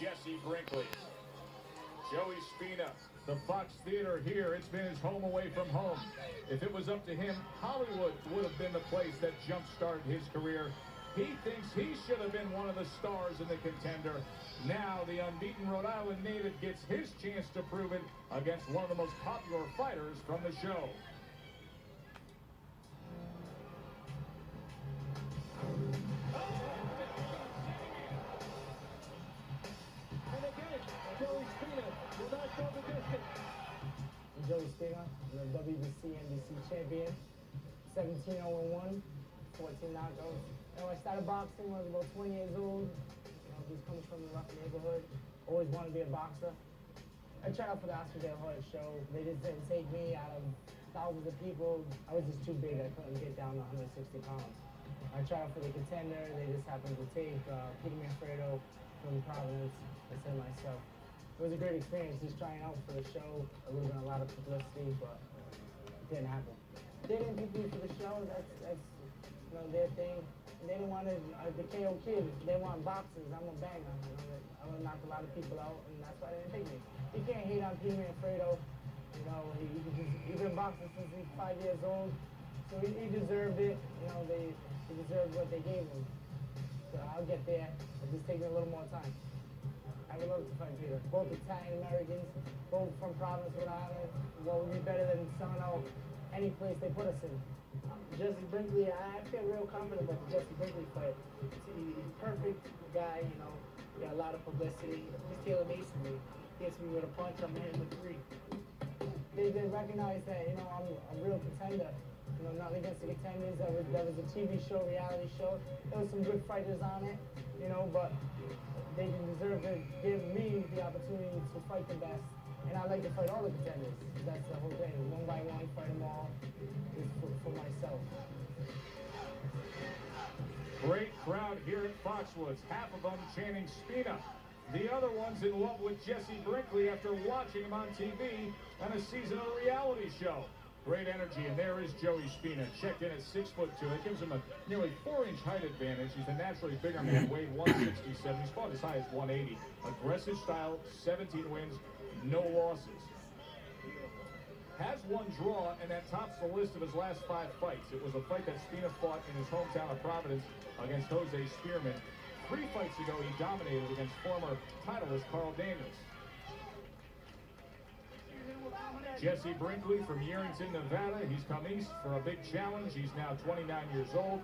Jesse Brinkley. Joey Spina, the Fox Theater here. It's been his home away from home. If it was up to him, Hollywood would have been the place that jump-started his career. He thinks he should have been one of the stars in the Contender. Now the unbeaten Rhode Island native gets his chance to prove it against one of the most popular fighters from the show. And again, Joey Spina will not go the distance. I'm Joey Spina, I'm the WBC NBC champion, 17-0-1, 14 knockouts. I started boxing when I was about 20 years old. Just coming from a rough neighborhood. Always wanted to be a boxer. I tried out for the Oscar De La Hoya show. They just didn't take me out of thousands of people. I was just too big. I couldn't get down to 160 pounds. I tried out for the Contender. They just happened to take Peter Manfredo from Providence. I said to myself, it was a great experience just trying out for the show. It would have been a lot of publicity, but it didn't happen. They didn't pick me for the show. That's their thing. They didn't want the KO kid. They want boxers. I'm a banger. I would knock a lot of people out, and that's why they didn't pick me. You can't hate on Peter Manfredo. He's been boxing since he's 5 years old, so he deserved it. He deserved what they gave him. So I'll get there. It'll just take me a little more time. I would love to fight Peter. Both Italian Americans, both from Providence, Rhode Island. What would be better than selling out any place they put us in? Jesse Brinkley, I feel real confident about the Jesse Brinkley fight. He's a perfect guy, got a lot of publicity. He's tailor-made for me. Hits me with a punch, I'm hitting with three. They recognize that, I'm a real contender. Nothing against the Contenders. That was a TV show, reality show. There was some good fighters on it, but they deserve to give me the opportunity to fight the best. And I like to fight all the Contenders. That's the whole thing. One by one, fight them all. Is for myself. Great crowd here at Foxwoods. Half of them chanting Spina. The other one's in love with Jesse Brinkley after watching him on TV on a season of a reality show. Great energy, and there is Joey Spina, checked in at 6'2". It gives him a nearly 4-inch height advantage. He's a naturally bigger man, weighed 167. He's fought as high as 180. Aggressive style, 17 wins, no losses. Has one draw, and that tops the list of his last 5 fights. It was a fight that Spina fought in his hometown of Providence against Jose Spearman. 3 fights ago, he dominated against former titleist Carl Daniels. Jesse Brinkley from Yerington, Nevada. He's come east for a big challenge. He's now 29 years old.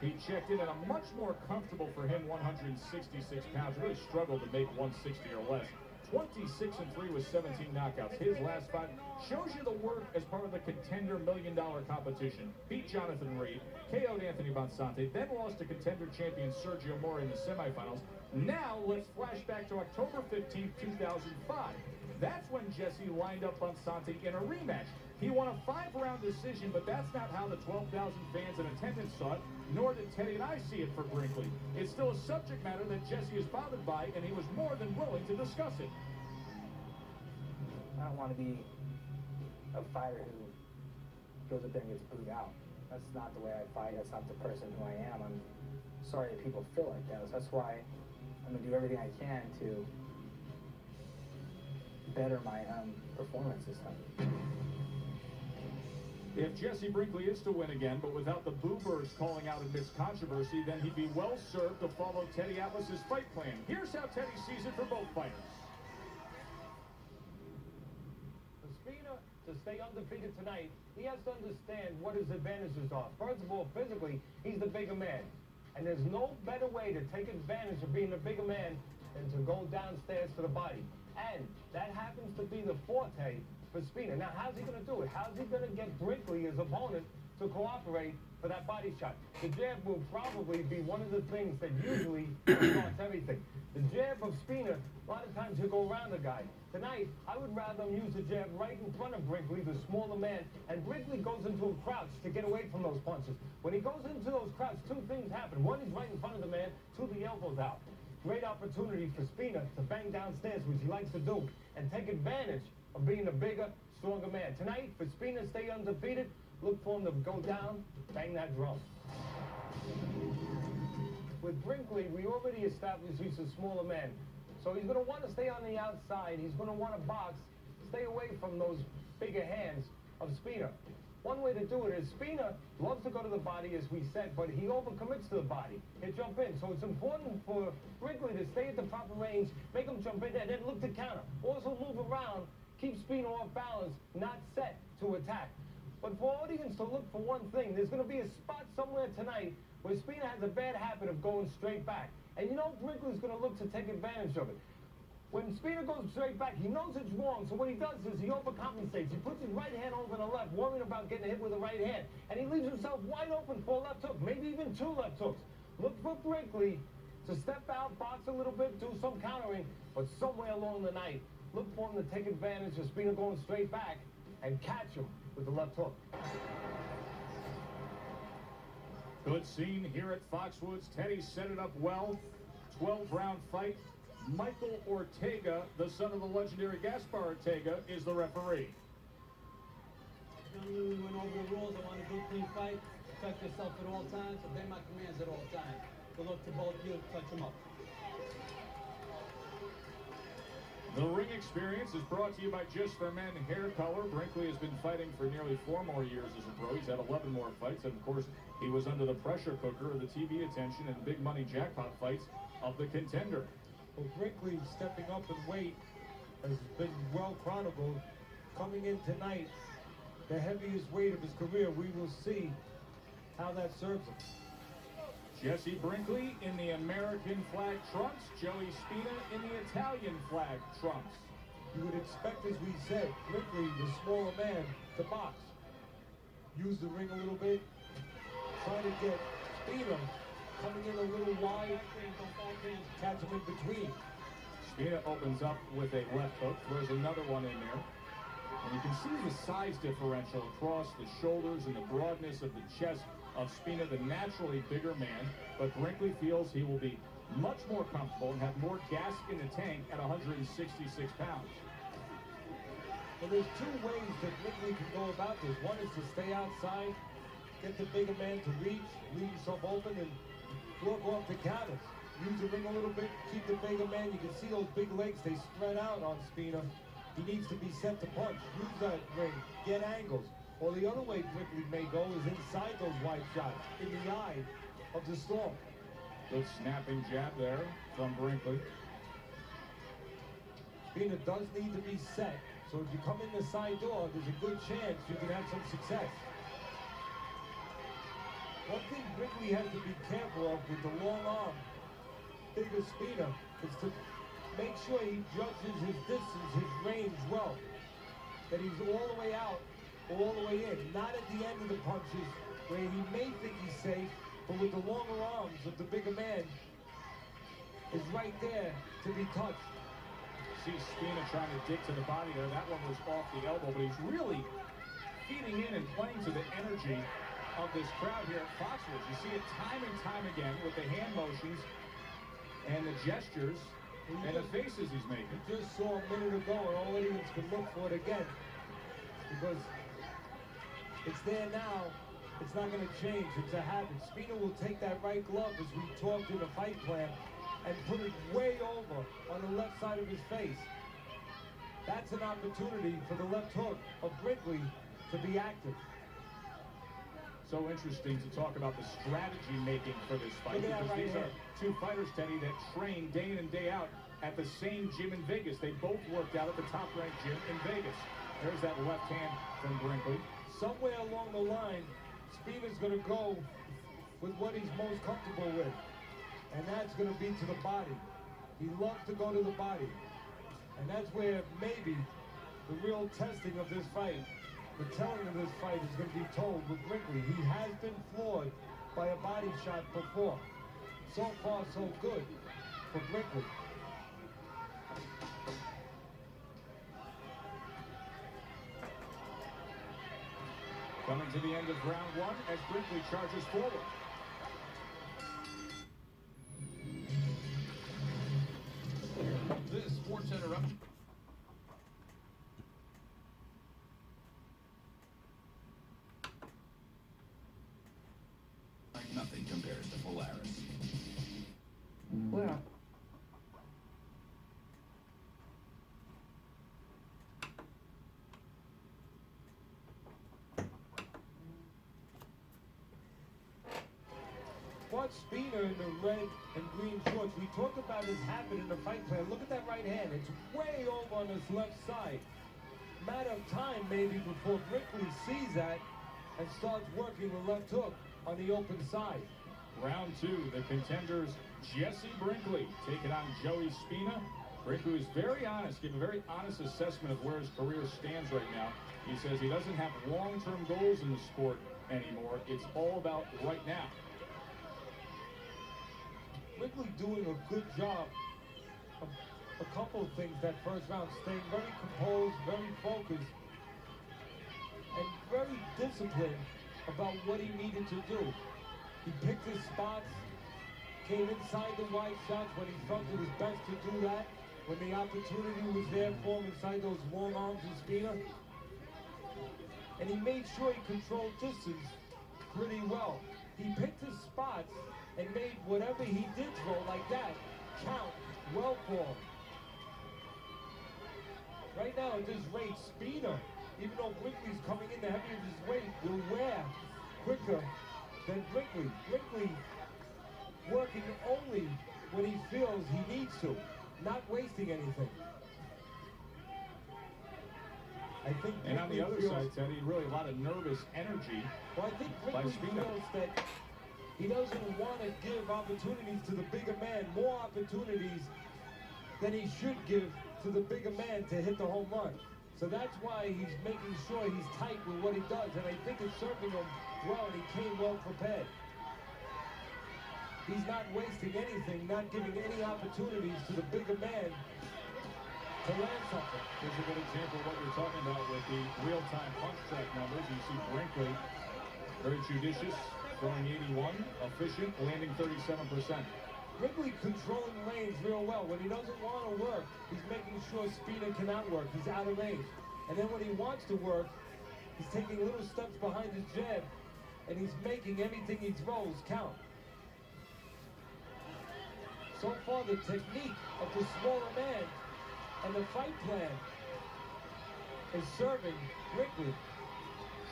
He checked in at a much more comfortable for him 166 pounds. Really struggled to make 160 or less. 26-3 with 17 knockouts. His last fight shows you the work as part of the Contender $1 million competition. Beat Jonathan Reed, KO'd Anthony Bonsante, then lost to Contender champion Sergio Mora in the semifinals. Now let's flash back to October 15, 2005. That's when Jesse lined up Bonsante in a rematch. He won a 5-round decision, but that's not how the 12,000 fans in attendance saw it, nor did Teddy and I see it for Brinkley. It's still a subject matter that Jesse is bothered by, and he was more than willing to discuss it. I don't want to be a fighter who goes up there and gets booed out. That's not the way I fight. That's not the person who I am. I'm sorry that people feel like that. That's why I'm going to do everything I can to better my performance this time. If Jesse Brinkley is to win again, but without the boo-birds calling out amidst controversy, then he'd be well served to follow Teddy Atlas's fight plan. Here's how Teddy sees it for both fighters. For Spina to stay undefeated tonight, he has to understand what his advantages are. First of all, physically, he's the bigger man. And there's no better way to take advantage of being the bigger man than to go downstairs to the body. And that happens to be the forte for Spina. Now, how's he going to do it? How's he going to get Brinkley, his opponent, to cooperate for that body shot? The jab will probably be one of the things that usually starts everything. The jab of Spina, a lot of times he'll go around the guy. Tonight, I would rather him use the jab right in front of Brinkley, the smaller man, and Brinkley goes into a crouch to get away from those punches. When he goes into those crouch, 2 things happen. One, he's right in front of the man, 2, the elbow's out. Great opportunity for Spina to bang downstairs, which he likes to do, and take advantage of being a bigger, stronger man. Tonight, for Spina to stay undefeated, look for him to go down, bang that drum. With Brinkley, we already established he's a smaller man. So he's going to want to stay on the outside. He's going to want to box, stay away from those bigger hands of Spina. One way to do it is Spina loves to go to the body, as we said, but he overcommits to the body. He'll jump in. So it's important for Brinkley to stay at the proper range, make him jump in, and then look to counter. Also move around, keep Spina off balance, not set to attack. But for audience to look for one thing, there's going to be a spot somewhere tonight where Spina has a bad habit of going straight back. And you know Brinkley's going to look to take advantage of it. When Spina goes straight back, he knows it's wrong, so what he does is he overcompensates. He puts his right hand over the left, worrying about getting hit with the right hand. And he leaves himself wide open for a left hook, maybe even two left hooks. Look for Brinkley to step out, box a little bit, do some countering, but somewhere along the night, look for him to take advantage of Spina going straight back and catch him with the left hook. Good scene here at Foxwoods. Teddy set it up well. 12-round fight. Michael Ortega, the son of the legendary Gaspar Ortega, is the referee. Gentlemen, we went over the rules. I want a good, clean fight. Protect yourself at all times. Obey my commands at all times. Good luck to both of you. Touch them up. The ring experience is brought to you by Just for Men Hair Color. Brinkley has been fighting for nearly 4 more years as a pro. He's had 11 more fights, and of course, he was under the pressure cooker of the TV attention and big money jackpot fights of the Contender. Well, Brinkley stepping up in weight has been well chronicled. Coming in tonight, the heaviest weight of his career. We will see how that serves him. Jesse Brinkley in the American flag trunks. Joey Spina in the Italian flag trunks. You would expect, as we said, Brinkley, the smaller man, to box. Use the ring a little bit. Try to get Spina coming in a little wide. Catch him in between. Spina opens up with a left hook. Throws another one in there. And you can see the size differential across the shoulders and the broadness of the chest of Spina, the naturally bigger man, but Brinkley feels he will be much more comfortable and have more gas in the tank at 166 pounds. Well, there's 2 ways that Brinkley can go about this. One is to stay outside, get the bigger man to reach, leave himself open, and work off the counters. Use the ring a little bit, keep the bigger man. You can see those big legs, they spread out on Spina. He needs to be set to punch. Use that ring, get angles. Or the other way Brinkley may go is inside those wide shots, in the eye of the storm. Good snapping jab there from Brinkley. Spina does need to be set, so if you come in the side door, there's a good chance you can have some success. One thing Brinkley has to be careful of with the long arm, bigger Spina, is to make sure he judges his distance, his range well. That he's all the way out, all the way in, not at the end of the punches where he may think he's safe, but with the longer arms of the bigger man is right there to be touched. See Spina trying to dig to the body there. That one was off the elbow, but he's really feeding in and playing to the energy of this crowd here at Foxwoods. You see it time and time again with the hand motions and the gestures and the faces he's making. You just saw a minute ago, and all audience can look for it again, because it's there now. It's not going to change. It's a habit. Spina will take that right glove, as we talked in the fight plan, and put it way over on the left side of his face. That's an opportunity for the left hook of Brinkley to be active. So interesting to talk about the strategy making for this fight, Look at that because right these hand. are 2 fighters, Teddy, that train day in and day out at the same gym in Vegas. They both worked out at the top-ranked gym in Vegas. There's that left hand from Brinkley. Somewhere along the line, Spina's going to go with what he's most comfortable with, and that's going to be to the body. He loves to go to the body, and that's where maybe the real testing of this fight, the telling of this fight, is going to be told with Brinkley. He has been floored by a body shot before. So far, so good for Brinkley. Coming to the end of round 1 as Brinkley charges forward. This Sports Center up. Like nothing compares to Polaris. Well, watch Spina in the red and green shorts. We talked about his habit in the fight plan. Look at that right hand. It's way over on his left side. Matter of time maybe before Brinkley sees that and starts working the left hook on the open side. Round two, the contenders Jesse Brinkley taking on Joey Spina. Brinkley is very honest, gave a very honest assessment of where his career stands right now. He says he doesn't have long-term goals in the sport anymore. It's all about right now. Brinkley doing a good job of a couple of things that first round, staying very composed, very focused, and very disciplined about what he needed to do. He picked his spots, came inside the wide shots when he felt it was best to do that, when the opportunity was there for him inside those long arms of Spina. And he made sure he controlled distance pretty well. He picked his spots and made whatever he did throw like that count well for him. Right now at this rate, Spina, even though Brinkley's coming in the heavy of his weight, will wear quicker than Brinkley. Brinkley working only when he feels he needs to, not wasting anything. I think And on the other feels, side, Teddy, really a lot of nervous energy. well, I think by Brinkley Spina. feels that he doesn't want to give opportunities to the bigger man, more opportunities than he should give to the bigger man to hit the home run. So that's why he's making sure he's tight with what he does, and I think it's serving him well, and he came well prepared. He's not wasting anything, not giving any opportunities to the bigger man to land something. Here's a good example of what you're talking about with the real-time punch track numbers. You see Brinkley, very judicious, throwing 81, efficient, landing 37%. Brinkley controlling lanes real well. When he doesn't want to work, he's making sure Spina cannot work. He's out of range. And then when he wants to work, he's taking little steps behind his jab, and he's making everything he throws count. So far, the technique of the smaller man and the fight plan is serving Brinkley.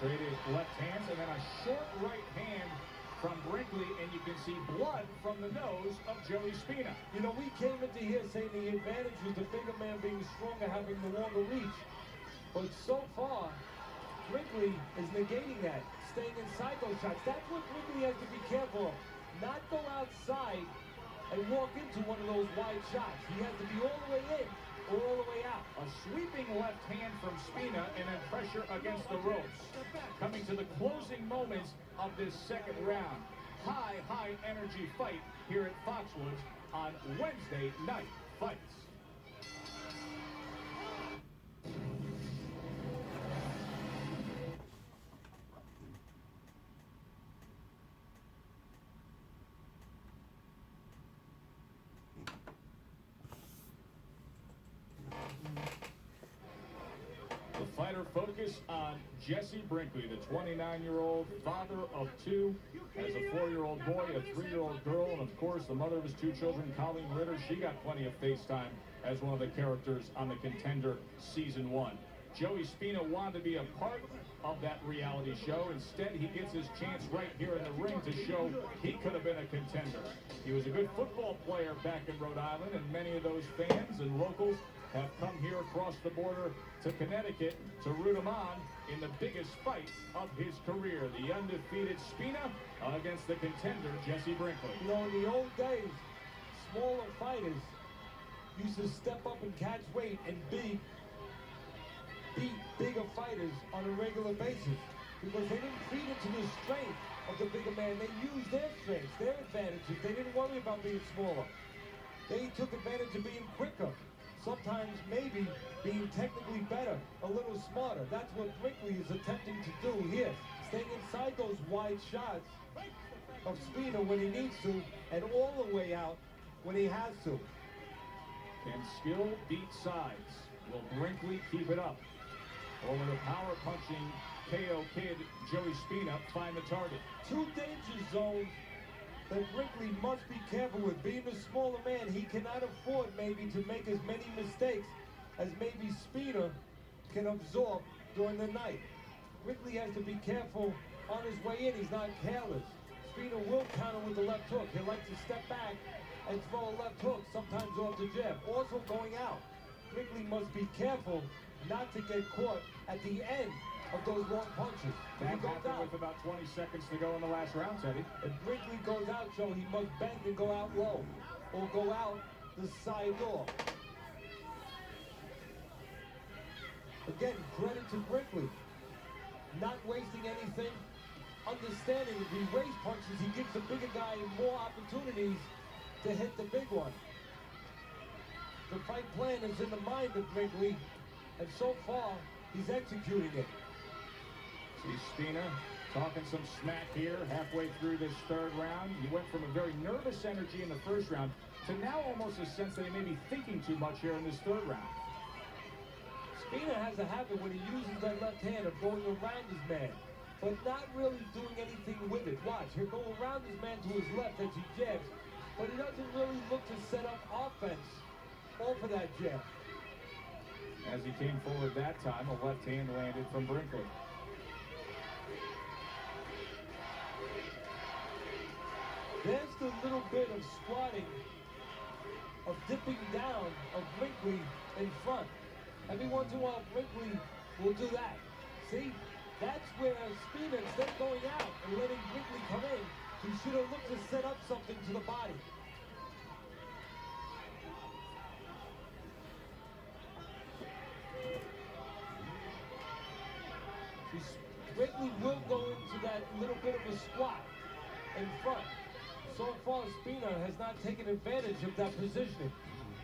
Traded left hands and then a short right hand from Brinkley, and you can see blood from the nose of Joey Spina. You know, we came into here saying the advantage was the bigger man being stronger, having the longer reach. But so far, Brinkley is negating that, staying inside those shots. That's what Brinkley has to be careful of. Not go outside and walk into one of those wide shots. He has to be all the way in or all the way out. A sweeping left hand from Spina and then pressure against the ropes. Coming to the closing moments of this second round. High energy fight here at Foxwoods on Wednesday Night Fights. The fighter focused on Jesse Brinkley, the 29-year-old father of two, has a 4-year-old boy, a 3-year-old girl, and of course the mother of his 2 children, Colleen Ritter. She got plenty of face time as one of the characters on The Contender Season 1. Joey Spina wanted to be a part of that reality show. Instead, he gets his chance right here in the ring to show he could have been a contender. He was a good football player back in Rhode Island, and many of those fans and locals have come here across the border to Connecticut to root him on in the biggest fight of his career. The undefeated Spina against the contender, Jesse Brinkley. You know, in the old days, smaller fighters used to step up and catch weight and beat bigger fighters on a regular basis because they didn't feed into the strength of the bigger man. They used their strengths, their advantages. They didn't worry about being smaller. They took advantage of being quicker. Sometimes maybe being technically better, a little smarter. That's what Brinkley is attempting to do here. Staying inside those wide shots of Spina when he needs to, and all the way out when he has to. Can skill beat size? Will Brinkley keep it up? Or will the power punching KO kid Joey Spina find the target? 2 danger zones that Brinkley must be careful with. Being a smaller man, he cannot afford maybe to make as many mistakes as maybe Spina can absorb during the night. Brinkley has to be careful on his way in. He's not careless. Spina will counter with the left hook. He likes to step back and throw a left hook, sometimes off the jab. Also going out. Brinkley must be careful not to get caught at the end of those long punches. If he That goes happened out, with about 20 seconds to go in the last round, Teddy. if Brinkley goes out, Joe, he must bend and go out low. Or go out the side door. Again, credit to Brinkley. Not wasting anything. Understanding if he waste punches, he gives the bigger guy more opportunities to hit the big one. The fight plan is in the mind of Brinkley, and so far, he's executing it. See Spina talking some smack here halfway through this third round. He went from a very nervous energy in the first round to now almost a sense that he may be thinking too much here in this third round. Spina has a habit when he uses that left hand of going around his man, but not really doing anything with it. Watch, he'll go around his man to his left as he jabs, but he doesn't really look to set up offense off of that jab. As he came forward that time, a left hand landed from Brinkley. There's the little bit of squatting, of dipping down of Brinkley in front. Every once in a while, Brinkley will do that. See? That's where Spina, instead of going out and letting Brinkley come in, he should have looked to set up something to the body. Brinkley will go into that little bit of a squat in front. So far, Spina has not taken advantage of that positioning.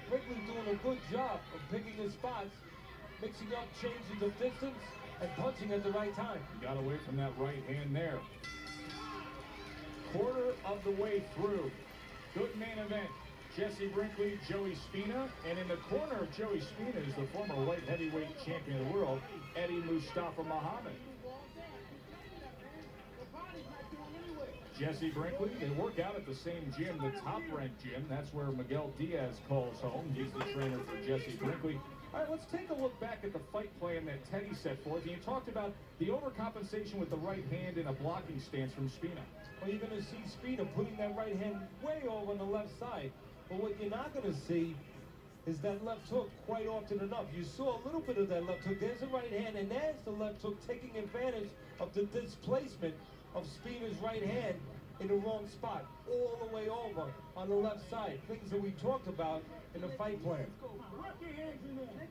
Brinkley doing a good job of picking his spots, mixing up changes of distance, and punching at the right time. He got away from that right hand there. Quarter of the way through. Good main event. Jesse Brinkley, Joey Spina, and in the corner of Joey Spina is the former light heavyweight champion of the world, Eddie Mustafa Muhammad. Jesse Brinkley, they work out at the same gym, the top-ranked gym. That's where Miguel Diaz calls home. He's the trainer for Jesse Brinkley. All right, let's take a look back at the fight plan that Teddy set forth. He talked about the overcompensation with the right hand in a blocking stance from Spina. Well, you're going to see Spina putting that right hand way over on the left side. But what you're not going to see is that left hook quite often enough. You saw a little bit of that left hook. There's the right hand, and there's the left hook taking advantage of the displacement of Spina's right hand in the wrong spot, all the way over on the left side. Things that we talked about in the fight plan.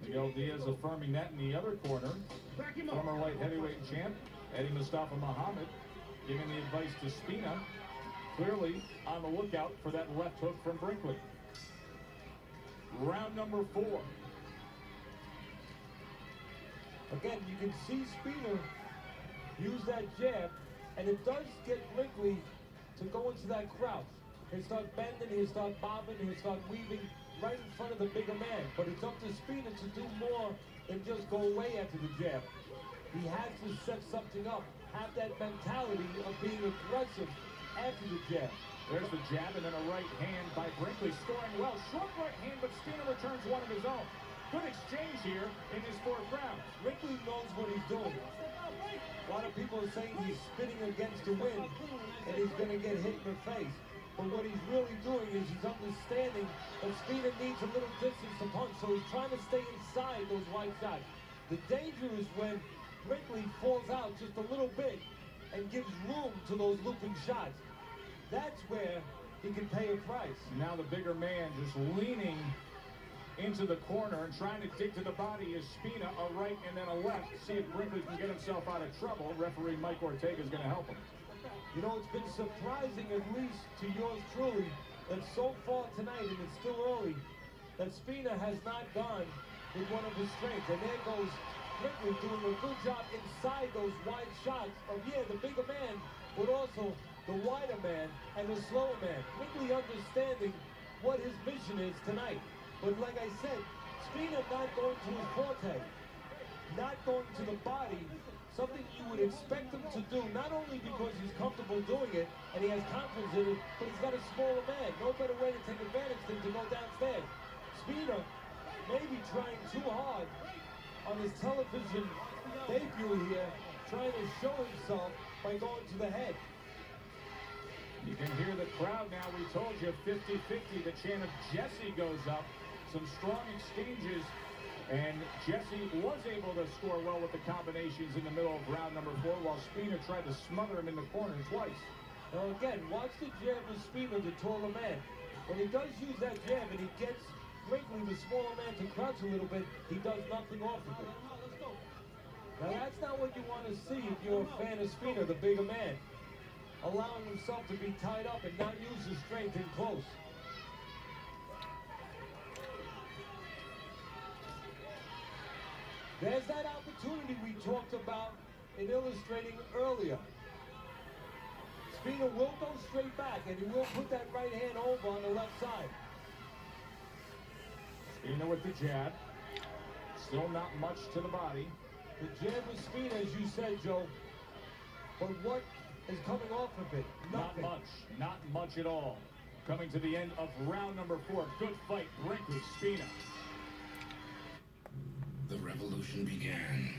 Miguel Diaz affirming that in the other corner. Former light heavyweight champ, Eddie Mustafa Muhammad, giving the advice to Spina. Clearly on the lookout for that left hook from Brinkley. Round number 4. Again, you can see Spina use that jab, and it does get Brinkley to go into that crouch. He'll start bending, he'll start bobbing, he'll start weaving right in front of the bigger man. But it's up to Spina to do more than just go away after the jab. He has to set something up, have that mentality of being aggressive after the jab. There's the jab and then a right hand by Brinkley, scoring well. Short right hand, but Spina returns one of his own. Good exchange here in his 4th round. Brinkley knows what he's doing. A lot of people are saying he's spinning against the wind and he's going to get hit in the face. But what he's really doing is he's understanding that Spina needs a little distance to punch, so he's trying to stay inside those wide shots. The danger is when Brinkley falls out just a little bit and gives room to those looping shots. That's where he can pay a price. Now the bigger man just leaning into the corner and trying to dig to the body is Spina, a right and then a left. See if Brinkley can get himself out of trouble. Referee Mike Ortega is going to help him. You know, it's been surprising, at least to yours truly, that so far tonight, and it's still early, that Spina has not gone with one of his strengths. And there goes Brinkley doing a good job inside those wide shots of, yeah, the bigger man, but also the wider man and the slower man. Brinkley understanding what his mission is tonight. But like I said, Spina not going to his forte, not going to the body, something you would expect him to do, not only because he's comfortable doing it and he has confidence in it, but he's got a smaller man. No better way to take advantage than to go downstairs. Spina may be trying too hard on his television debut here, trying to show himself by going to the head. You can hear the crowd now. We told you 50-50. The chant of Jesse goes up. Some strong exchanges. And Jesse was able to score well with the combinations in the middle of round number 4, while Spina tried to smother him in the corner twice. Now again, watch the jab of Spina, the taller man. When he does use that jab and he gets Brinkley, the smaller man, to crouch a little bit, he does nothing off of it. Now that's not what you want to see if you're a fan of Spina, the bigger man. Allowing himself to be tied up and not use his strength in close. There's that opportunity we talked about in illustrating earlier. Spina will go straight back, and he will put that right hand over on the left side. Spina with the jab. Still not much to the body. The jab with Spina, as you said, Joe. But what is coming off of it? Nothing. Not much. Not much at all. Coming to the end of round number 4. Good fight, Brinkley, Spina. The revolution began.